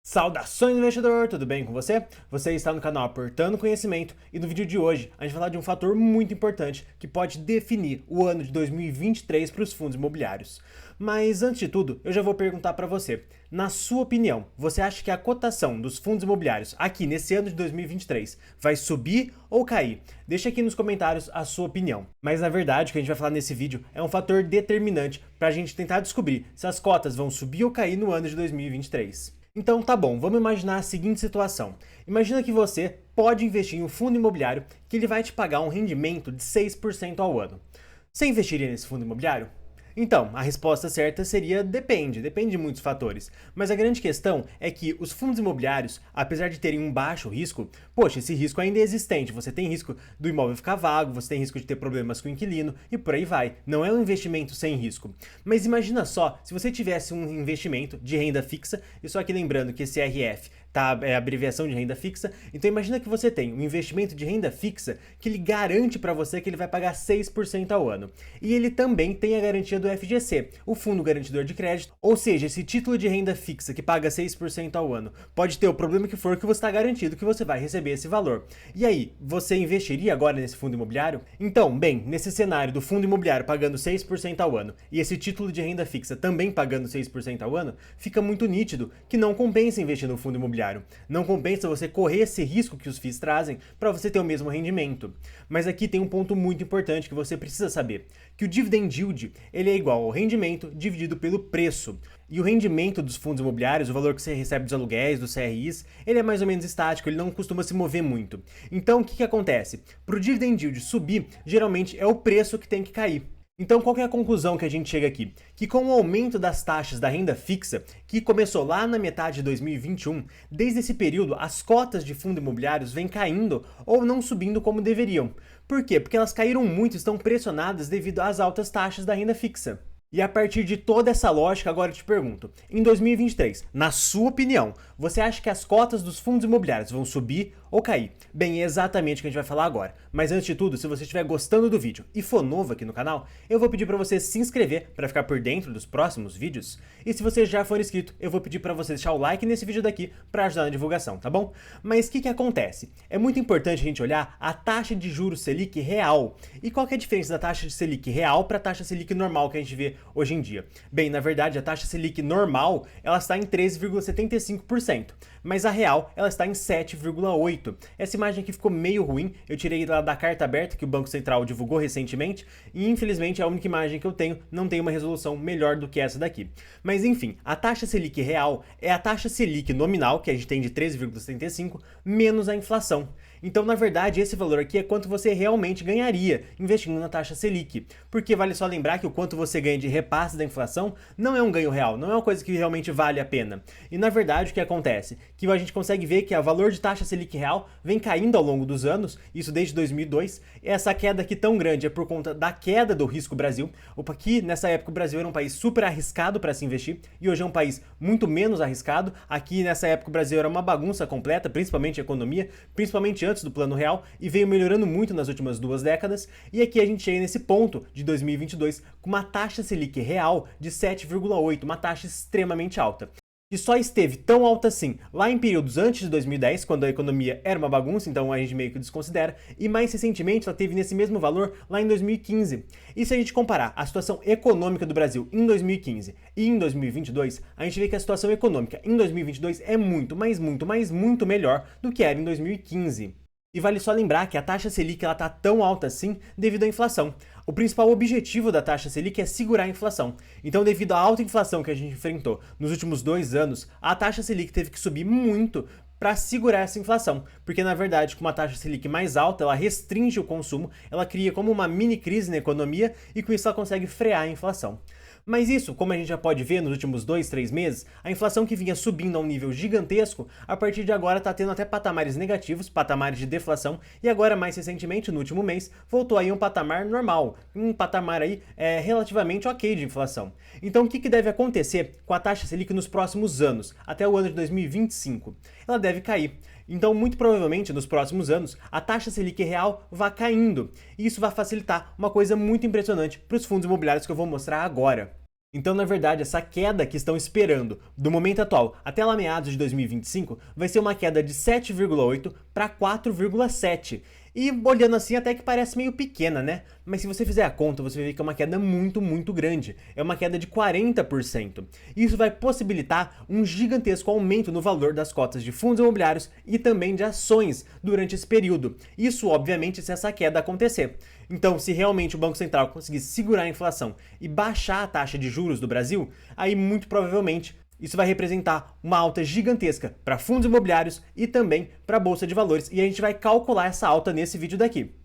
Saudações, investidor! Tudo bem com você? Você está no canal Aportando Conhecimento e no vídeo de hoje a gente vai falar de um fator muito importante que pode definir o ano de 2023 para os fundos imobiliários. Mas antes de tudo, eu já vou perguntar para você, na sua opinião, você acha que a cotação dos fundos imobiliários aqui nesse ano de 2023 vai subir ou cair? Deixa aqui nos comentários a sua opinião. Mas na verdade o que a gente vai falar nesse vídeo é um fator determinante para a gente tentar descobrir se as cotas vão subir ou cair no ano de 2023. Então tá bom, vamos imaginar a seguinte situação. Imagina que você pode investir em um fundo imobiliário que ele vai te pagar um rendimento de 6% ao ano. Você investiria nesse fundo imobiliário? Então, a resposta certa seria depende de muitos fatores. Mas a grande questão é que os fundos imobiliários, apesar de terem um baixo risco, poxa, esse risco ainda é existente. Você tem risco do imóvel ficar vago, você tem risco de ter problemas com o inquilino e por aí vai. Não é um investimento sem risco. Mas imagina só, se você tivesse um investimento de renda fixa, e só aqui lembrando que esse RF é a abreviação de renda fixa, então imagina que você tem um investimento de renda fixa que ele garante para você que ele vai pagar 6% ao ano. E ele também tem a garantia do FGC, o Fundo Garantidor de Crédito, ou seja, esse título de renda fixa que paga 6% ao ano. Pode ter o problema que for que você está garantido que você vai receber esse valor. E aí, você investiria agora nesse fundo imobiliário? Então, bem, nesse cenário do fundo imobiliário pagando 6% ao ano e esse título de renda fixa também pagando 6% ao ano, fica muito nítido que não compensa investir no fundo imobiliário. Não compensa você correr esse risco que os FIIs trazem para você ter o mesmo rendimento. Mas aqui tem um ponto muito importante que você precisa saber, que o dividend yield ele é igual ao rendimento dividido pelo preço. E o rendimento dos fundos imobiliários, o valor que você recebe dos aluguéis, dos CRIs, ele é mais ou menos estático, ele não costuma se mover muito. Então o que acontece? Para o dividend yield subir, geralmente é o preço que tem que cair. Então, qual que é a conclusão que a gente chega aqui? Que com o aumento das taxas da renda fixa, que começou lá na metade de 2021, desde esse período as cotas de fundos imobiliários vêm caindo ou não subindo como deveriam. Por quê? Porque elas caíram muito e estão pressionadas devido às altas taxas da renda fixa. E a partir de toda essa lógica, agora eu te pergunto, em 2023, na sua opinião, você acha que as cotas dos fundos imobiliários vão subir ou cair? Bem, é exatamente o que a gente vai falar agora. Mas antes de tudo, se você estiver gostando do vídeo e for novo aqui no canal, eu vou pedir para você se inscrever para ficar por dentro dos próximos vídeos. E se você já for inscrito, eu vou pedir para você deixar o like nesse vídeo daqui para ajudar na divulgação, tá bom? Mas o que acontece? É muito importante a gente olhar a taxa de juros Selic real. E qual que é a diferença da taxa de Selic real para a taxa Selic normal que a gente vê hoje em dia? Bem, na verdade, a taxa Selic normal, ela está em 13,75%, mas a real, ela está em 7,8%. Essa imagem aqui ficou meio ruim, eu tirei lá da carta aberta que o Banco Central divulgou recentemente, e infelizmente a única imagem que eu tenho não tem uma resolução melhor do que essa daqui. Mas enfim, a taxa Selic real é a taxa Selic nominal, que a gente tem de 13,75%, menos a inflação. Então, na verdade, esse valor aqui é quanto você realmente ganharia investindo na taxa Selic. Porque vale só lembrar que o quanto você ganha de repasse da inflação não é um ganho real, não é uma coisa que realmente vale a pena. E na verdade, o que acontece? Que a gente consegue ver que o valor de taxa Selic real vem caindo ao longo dos anos, isso desde 2002. E essa queda aqui tão grande é por conta da queda do risco Brasil. Aqui, nessa época, o Brasil era um país super arriscado para se investir e hoje é um país muito menos arriscado. Aqui, nessa época, o Brasil era uma bagunça completa, principalmente a economia, principalmente antes do Plano Real, e veio melhorando muito nas últimas 2 décadas, e aqui a gente chega nesse ponto de 2022 com uma taxa Selic real de 7,8, uma taxa extremamente alta. E só esteve tão alta assim lá em períodos antes de 2010, quando a economia era uma bagunça, então a gente meio que desconsidera, e mais recentemente ela teve nesse mesmo valor lá em 2015. E se a gente comparar a situação econômica do Brasil em 2015 e em 2022, a gente vê que a situação econômica em 2022 é muito melhor do que era em 2015. E vale só lembrar que a taxa Selic está tão alta assim devido à inflação. O principal objetivo da taxa Selic é segurar a inflação. Então, devido à alta inflação que a gente enfrentou nos últimos 2 anos, a taxa Selic teve que subir muito para segurar essa inflação, porque na verdade com uma taxa Selic mais alta, ela restringe o consumo, ela cria como uma mini crise na economia e com isso ela consegue frear a inflação. Mas isso, como a gente já pode ver nos últimos 2, 3 meses, a inflação que vinha subindo a um nível gigantesco, a partir de agora está tendo até patamares negativos, patamares de deflação, e agora mais recentemente, no último mês, voltou aí um patamar normal, um patamar aí relativamente ok de inflação. Então o que deve acontecer com a taxa Selic nos próximos anos, até o ano de 2025? Ela deve cair. Então, muito provavelmente, nos próximos anos, a taxa Selic real vai caindo. E isso vai facilitar uma coisa muito impressionante para os fundos imobiliários que eu vou mostrar agora. Então, na verdade, essa queda que estão esperando do momento atual até lá meados de 2025 vai ser uma queda de 7,8 para 4,7. E olhando assim até que parece meio pequena, né? Mas se você fizer a conta, você vai ver que é uma queda muito grande. É uma queda de 40%. Isso vai possibilitar um gigantesco aumento no valor das cotas de fundos imobiliários e também de ações durante esse período. Isso, obviamente, se essa queda acontecer. Então, se realmente o Banco Central conseguir segurar a inflação e baixar a taxa de juros do Brasil, aí muito provavelmente isso vai representar uma alta gigantesca para fundos imobiliários e também para a Bolsa de Valores, e a gente vai calcular essa alta nesse vídeo daqui.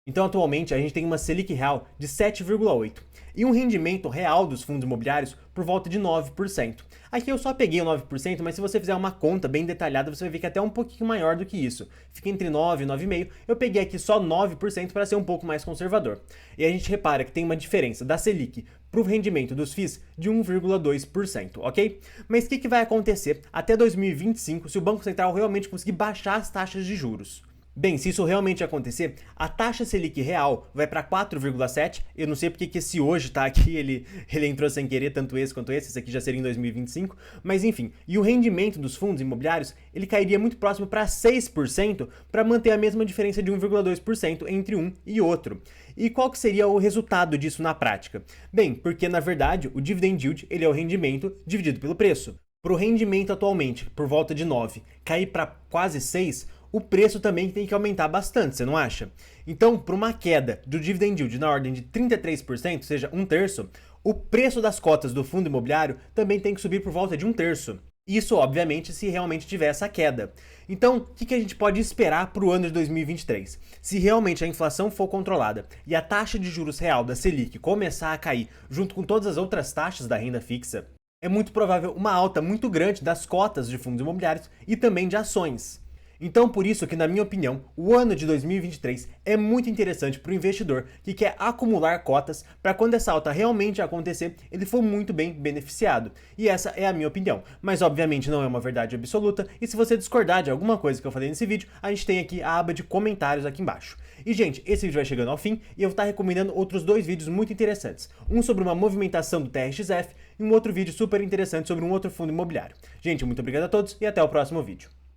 Então, atualmente, a gente tem uma Selic real de 7,8 e um rendimento real dos fundos imobiliários por volta de 9%. Aqui eu só peguei o 9%, mas se você fizer uma conta bem detalhada, você vai ver que é até um pouquinho maior do que isso. Fica entre 9 e 9,5%. Eu peguei aqui só 9% para ser um pouco mais conservador. E a gente repara que tem uma diferença da Selic para o rendimento dos FIIs de 1,2%, ok? Mas o que vai acontecer até 2025 se o Banco Central realmente conseguir baixar as taxas de juros? Bem, se isso realmente acontecer, a taxa Selic real vai para 4,7. Eu não sei porque que esse hoje tá aqui, ele entrou sem querer, tanto esse quanto esse aqui já seria em 2025, mas enfim. E o rendimento dos fundos imobiliários, ele cairia muito próximo para 6% para manter a mesma diferença de 1,2% entre um e outro. E qual que seria o resultado disso na prática? Bem, porque na verdade o dividend yield, ele é o rendimento dividido pelo preço. Para o rendimento atualmente, por volta de 9, cair para quase 6, o preço também tem que aumentar bastante, você não acha? Então, para uma queda do dividend yield na ordem de 33%, seja um terço, o preço das cotas do fundo imobiliário também tem que subir por volta de um terço. Isso, obviamente, se realmente tiver essa queda. Então, o que a gente pode esperar para o ano de 2023? Se realmente a inflação for controlada e a taxa de juros real da Selic começar a cair junto com todas as outras taxas da renda fixa, é muito provável uma alta muito grande das cotas de fundos imobiliários e também de ações. Então, por isso que, na minha opinião, o ano de 2023 é muito interessante para o investidor que quer acumular cotas para quando essa alta realmente acontecer, ele for muito bem beneficiado. E essa é a minha opinião. Mas, obviamente, não é uma verdade absoluta, e se você discordar de alguma coisa que eu falei nesse vídeo, a gente tem aqui a aba de comentários aqui embaixo. E, gente, esse vídeo vai chegando ao fim e eu vou estar recomendando outros dois vídeos muito interessantes. Um sobre uma movimentação do TRXF e um outro vídeo super interessante sobre um outro fundo imobiliário. Gente, muito obrigado a todos e até o próximo vídeo.